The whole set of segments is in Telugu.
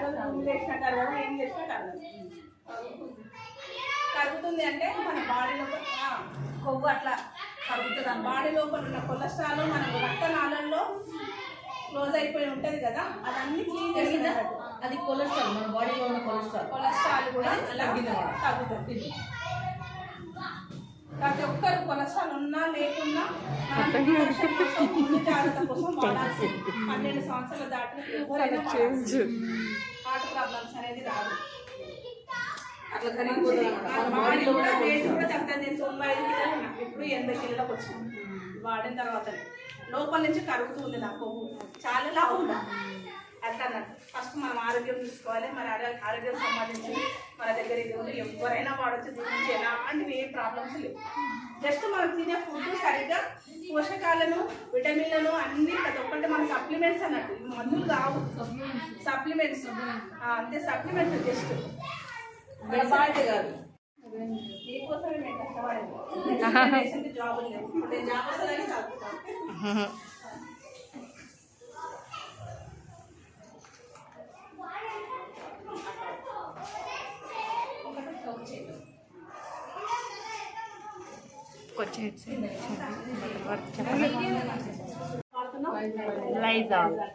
కరగదు, నూనె వేసినా కరగదు, ఏం చేసినా కరగదు. కరుగుతుంది అంటే మన బాడీ లోపల కొవ్వు అట్లా కరుగుతుంది. బాడీ లోపల ఉన్న కొలెస్ట్రాల్ మన రక్తనాళంలో క్లోజ్ అయిపోయి ఉంటుంది కదా, అదన్నీ క్లీన్ చేసిందా. అది కొలెస్ట్రాల్, మన బాడీలో ఉన్న కొలెస్ట్రాల్ కూడా తగ్గుతుంది. ప్రతి ఒక్కరు కొలెస్ట్రాల్ ఉన్నా లేకున్నా ముందు జాగ్రత్త కోసం వాడాల్సి. 12 సంవత్సరాలు దాటిన ఎవరైనా హార్ట్ ప్రాబ్లమ్స్ అనేది రాదు. అట్లా కరిగిపోతుంది. బాడీ కూడా రేట్ కూడా తగ్గుతుంది. నేను 95 కిలోలు ఉన్నా, ఇప్పుడు 80 కిలోలకు వచ్చింది. వాడిన తర్వాత లోపల నుంచి కరుగుతుంది నా కొవ్వు, చాలా లావు ఉందా అట్లా అన్నట్టు. ఫస్ట్ మనం ఆరోగ్యం చూసుకోవాలి. మన ఆరోగ్యం సంబంధించి మన దగ్గర ఇది ఉంది, ఎవరైనా వాడచ్చు. దీని నుంచి ఎలాంటివి ఏ ప్రాబ్లమ్స్ లేవు. జస్ట్ మనం తినే ఫుడ్ సరిగ్గా పోషకాలను, విటమిన్లను అన్ని ప్రతి ఒక్కటి మన సప్లిమెంట్స్ అన్నట్టు. మందులు కావు, సప్లిమెంట్స్ అంతే. సప్లిమెంట్స్ జస్ట్ బాడీ కాదు. నీకోసమే మేము కష్టపడేది. జాబ్ లేదు, నేను జాబ్ వస్తుందని చదువుతాను.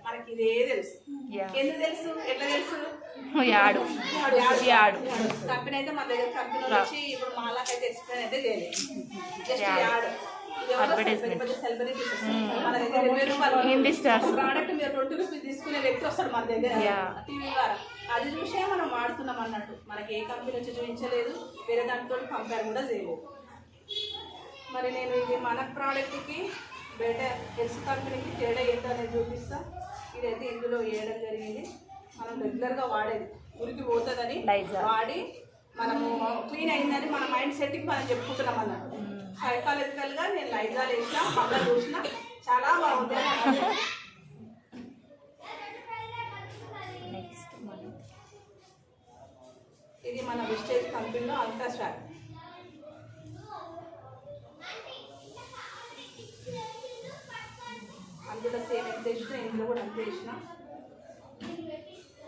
మనకి ఇదే తెలుసు. ఎందుకు తెలుసు, ఎట్లా తెలుసు? కంపెనీ అయితే మన దగ్గర కంపెనీ వచ్చి ఇప్పుడు మాలాకైతే ఎక్స్ప్లెయిన్ అయితే చేయలేదు. జస్ట్ యాడ్ మన దగ్గర 20 రూపాయలు ప్రోడక్ట్ మీరు 20 రూపీస్ తీసుకునే వ్యక్తి వస్తాడు మన దగ్గర టీవీ ద్వారా. అది చూసే మనం వాడుతున్నాం అన్నట్టు. మనకి ఏ కంపెనీ వచ్చి చూపించలేదు, వేరే దాంతో కంపేర్ కూడా చేయలేదు. మరి నేను ఇది మన ప్రోడక్ట్కి బెటర్ హెల్త్ కంపెనీకి తేడా ఏంటో అనేది చూపిస్తా. ఇదైతే ఇందులో వేయడం జరిగింది. మనం రెగ్యులర్గా వాడేది, ఉరికి పోతుందని వాడి మనము క్లీన్ అయిందని మన మైండ్ సెట్టింగ్ మనం చెప్పుకుంటున్నాం అన్నట్టు. సైకాలజికల్గా నేను లైజాల్ వేసిన, మళ్ళీ చూసిన, చాలా బాగుంది. ఇది మన విస్టేజ్ కంపెనీలో అల్ట్రా స్వాగ్. అందులో సేమ్ ఎంత వేసినా ఇందులో కూడా అంతే వేసిన.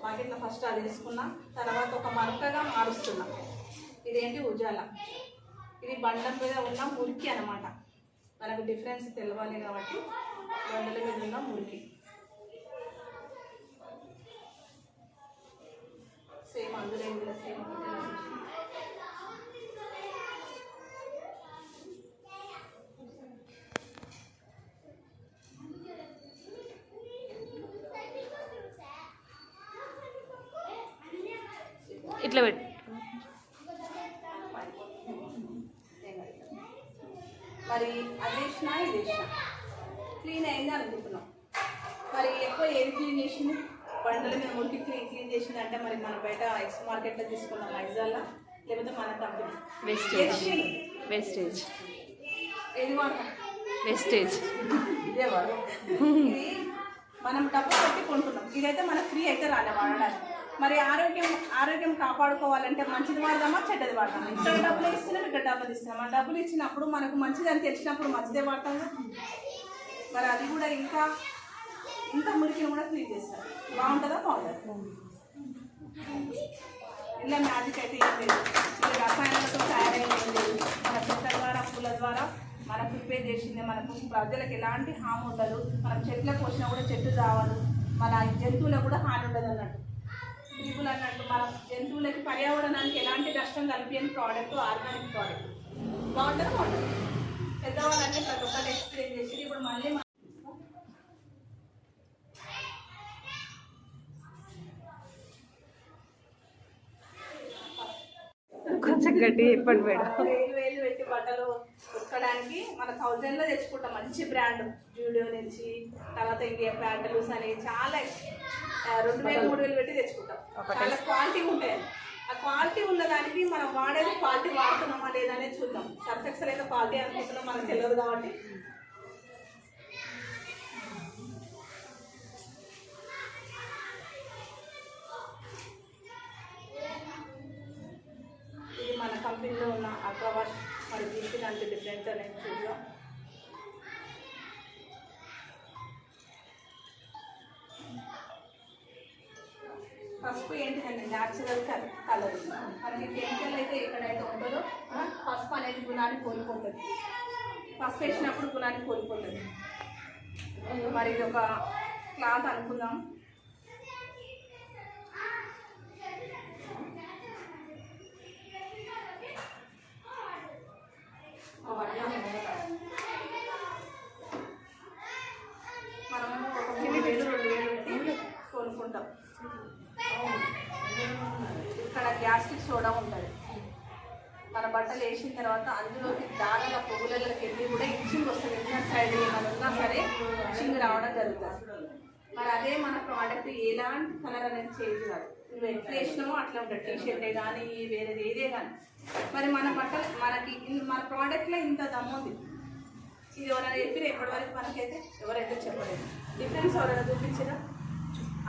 పాకెట్లో ఫస్ట్ అది వేసుకున్నా, తర్వాత ఒక మరకగా మారుస్తున్నా. ఇదేంటి ఉజాల, ఇది బండం మీద ఉన్న మురికి అన్నమాట. మనకు డిఫరెన్స్ తెలవాలి కాబట్టి బండల మీద ఉన్న మురికి. సేమ్ అందులో ఇందులో సేమ్ ఇట్లా పెట్టు. మరి అది వేసినా ఇది వేసినా క్లీన్ అయింది అనుకుంటున్నాం. మరి ఎక్కువ ఏది క్లీన్ చేసింది? బండల మీద మురికి క్లీన్ చేసింది అంటే మరి మన బయట ఎక్స్ మార్కెట్లో తీసుకున్నాం లైజాల్లా, లేకపోతే మన కంపెనీ వేస్టేజ్ ఏది వాడతాం? వేస్టేజ్. ఇదే వాడు. ఇది మనం డబ్బులు పెట్టి కొంటున్నాం. ఇదైతే మనకు ఫ్రీ అయితే రాలే వాడడానికి. మరి ఆరోగ్యం కాపాడుకోవాలంటే మంచిది వాడదామా, చెడ్డది వాడదామా? ఇక్కడ డబ్బులు ఇస్తున్నాం, ఇక్కడ డబ్బులు ఇస్తున్నాం. ఆ డబ్బులు ఇచ్చినప్పుడు మనకు మంచిది అని తెలిసినప్పుడు మంచిదే వాడతాం. మరి అది కూడా ఇంకా మురికిని కూడా క్లీన్ చేస్తారు. బాగుంటుందా? బాగుంటుంది. ఇలా మ్యాజిక్ అయితే ఏం లేదు, ఇది రసాయనాలతో తయారైన ఏం లేదు. మన చెట్ల ద్వారా, పూల ద్వారా మనం ప్రిపేర్ చేసింది. మనకు ప్రజలకు ఎలాంటి హామ్ ఉండదు. మనం చెట్లకు వచ్చినా కూడా చెట్టు రావదు, మన జంతువులకు కూడా హాని ఉండదు అన్నట్టు. ట్రిపుల్ అన్నట్టు మన జంతువులకి, పర్యావరణానికి ఎలాంటి నష్టం కలిపేని ప్రోడక్ట్, ఆర్గానిక్ ప్రోడక్ట్. బాగుంటుంది, బాగుంటుంది. పెద్దవాళ్ళంటే ప్రతి ఒక్కటి ఎక్స్ప్లెయిన్ చేసి ఇప్పుడు మళ్ళీ కొంచెం గట్టి చెప్పండి మేడం. 1000 పెట్టి బట్టలు ఉతకడానికి మన 1000లో తెచ్చుకుంటాం. మంచి బ్రాండ్ జూడియో నుంచి, తర్వాత ఇండియా ప్యాంటలూస్ అని చాలా 2000, 3000 పెట్టి తెచ్చుకుంటాం. చాలా క్వాలిటీ ఉంటాయి. ఆ క్వాలిటీ ఉన్నదానికి మనం వాడేది క్వాలిటీ వాడుతున్నామా లేదా అనేది చూద్దాం. సర్ఫెక్సల్ అయితే క్వాలిటీ అనుకుంటున్నాం, మనకు తెలియదు కాబట్టి. ఇది మన కంపెనీలో ఉన్న అల్ట్రా వాష్. మరి దీనికి దానికి డిఫరెన్స్ అనేది చూద్దాం. ఫస్ట్ పసుపు ఏంటిదండి న్యాచురల్ కలర్. మనకి కెమికల్ అయితే ఎక్కడైతే ఉంటుందో పసుపు అనేది గుణాన్ని కోల్పోతుంది. పసుపు వేసినప్పుడు గుణాన్ని కోల్పోతుంది. మరి ఇది ఒక క్లాత్ అనుకుందాం. మనం ఒక 1000 2000 పెట్టి కొనుక్కుంటాం. ఇక్కడ గ్యాస్ట్రిక్ సోడా ఉంటుంది. మన బట్టలు వేసిన తర్వాత అందులోకి దానిల పువ్వులకి వెళ్ళి కూడా ఇచ్చింగ్ వస్తుంది. ఇన్నర్ సైడ్ ఏమైనా ఉన్నా సరే ఇచ్చింగ్ రావడం జరుగుతుంది. మరి అదే మన ప్రోడక్ట్ ఎలాంటి కలర్ అనేది చేంజ్ కాదు. నువ్వు ఎట్లా వేసినామో అట్లా ఉంటుంది. టీషర్టే కానీ వేరేది ఏదే కానీ. మరి మన బట్టలు మనకి మన ప్రోడక్ట్లో ఇంత దమ్ము ఉంది. ఇది ఎవరైనా చెప్పిన ఎప్పటివరకు మనకైతే ఎవరైతే చెప్పలేదు. డిఫరెన్స్ ఎవరైనా చూపించినా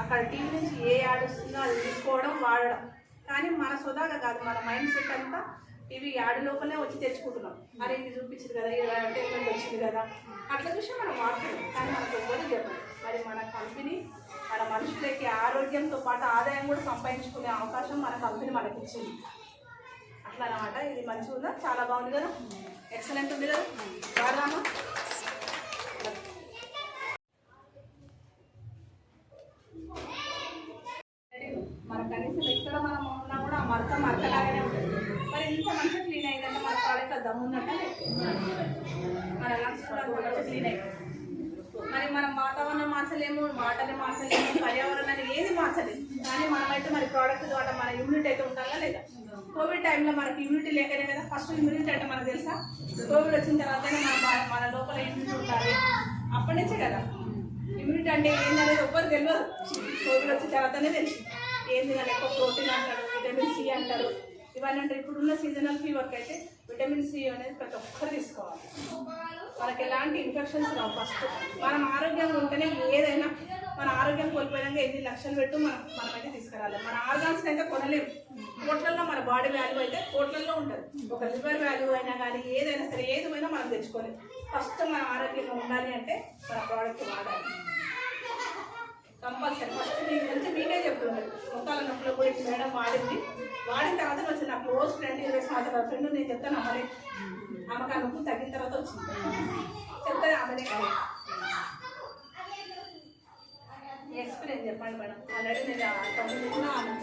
అక్కడ టీవీ నుంచి ఏ యాడ్ వస్తుందో అది తీసుకోవడం వాడడం. కానీ మన సొదాగా కాదు, మన మైండ్ సెట్ అంతా ఇవి యాడ్ లోపలనే వచ్చి తెచ్చుకుంటున్నాం. మరి ఇది చూపించింది కదా, ఇది ఎంటర్టైన్మెంట్ వచ్చింది కదా, అట్లా చూసి మనం వాడుతున్నాం. కానీ మనకు ఎవరు చెప్పదు. మరి మన కంపెనీ మన మనుషులకి ఆరోగ్యంతో పాటు ఆదాయం కూడా సంపాదించుకునే అవకాశం మన కంపెనీ మనకి ఇచ్చింది. అట్లా అన్నమాట. ఇది మంచిగా ఉందా? చాలా బాగుంది కదా, ఎక్సలెంట్ ఉంది కదా. వాడదామా? మన కనీసం ఎక్కడ మనం ఉన్నా కూడా ఆ మరకలాగానే ఉంటుంది. మరి ఇంత మంచిగా క్లీన్ అయిందంటే మన ప్రోడక్ట్ దమ్ము ఉన్నట్టే మన లంగ్స్ కూడా మంచిగా క్లీన్ అయిపోతుంది. మరి మనం వాతావరణం మార్చలేము, మాటలు మార్చలేము, పర్యావరణాన్ని ఏది మార్చలేము. కానీ మనమైతే మరి ప్రోడక్ట్ ద్వారా మన ఇమ్యూనిటీ అయితే ఉండాలా లేదా? కోవిడ్ టైంలో మనకి ఇమ్యూనిటీ లేకనే కదా. ఫస్ట్ ఇమ్యూనిటీ అంటే మనకు తెలుసా, కోవిడ్ వచ్చిన తర్వాతనే మన లోపల ఇమ్యూనిటీ ఉండాలి. అప్పటి నుంచే కదా ఇమ్యూనిటీ అంటే ఏంటనేది ఎవ్వరు తెలియదు. కోవిడ్ వచ్చిన తర్వాతనే తెలిసి ఏంది కానీ ఎక్కువ ప్రోటీన్ అంటారు, విటమిన్ సి అంటారు, ఇవన్నీ అంటారు. ఇప్పుడున్న సీజనల్ ఫీవర్కి అయితే విటమిన్ సి అనేది ప్రతి ఒక్కరు తీసుకోవాలి. మనకి ఎలాంటి ఇన్ఫెక్షన్స్ రావు. ఫస్ట్ మనం ఆరోగ్యంగా ఉంటేనే ఏదైనా. మన ఆరోగ్యం కోల్పోయాక ఎన్ని లక్షలు పెట్టు మనమైతే తీసుకురాలి. మన ఆర్గాన్స్ అయితే కొనలేము. కోట్లలో మన బాడీ వాల్యూ అయితే కోట్లలో ఉంటుంది. ఒక లివర్ వాల్యూ అయినా కానీ ఏదైనా సరే ఏదైనా మనం తెచ్చుకోలేము. ఫస్ట్ మన ఆరోగ్యంగా ఉండాలి అంటే మన ప్రోడక్ట్ వాడాలి కంపల్సరీ. ఫస్ట్ మీకు గురించి మీకే చెప్తున్నాను. ముఖాల నొప్పులు కూడా మేడం వాడింది. వాడిన తర్వాత వచ్చింది నా క్లోజ్ ఫ్రెండ్, 20 సంవత్సరాల ఫ్రెండ్. నేను చెప్తాను అమ్మలే, ఆమెకు ఆ నొప్పులు తగ్గిన తర్వాత వచ్చింది చెప్తాను ఆమెనే. ఎక్స్పీరియన్స్ చెప్పండి మేడం. ఆల్రెడీ నేను 9 ఆమె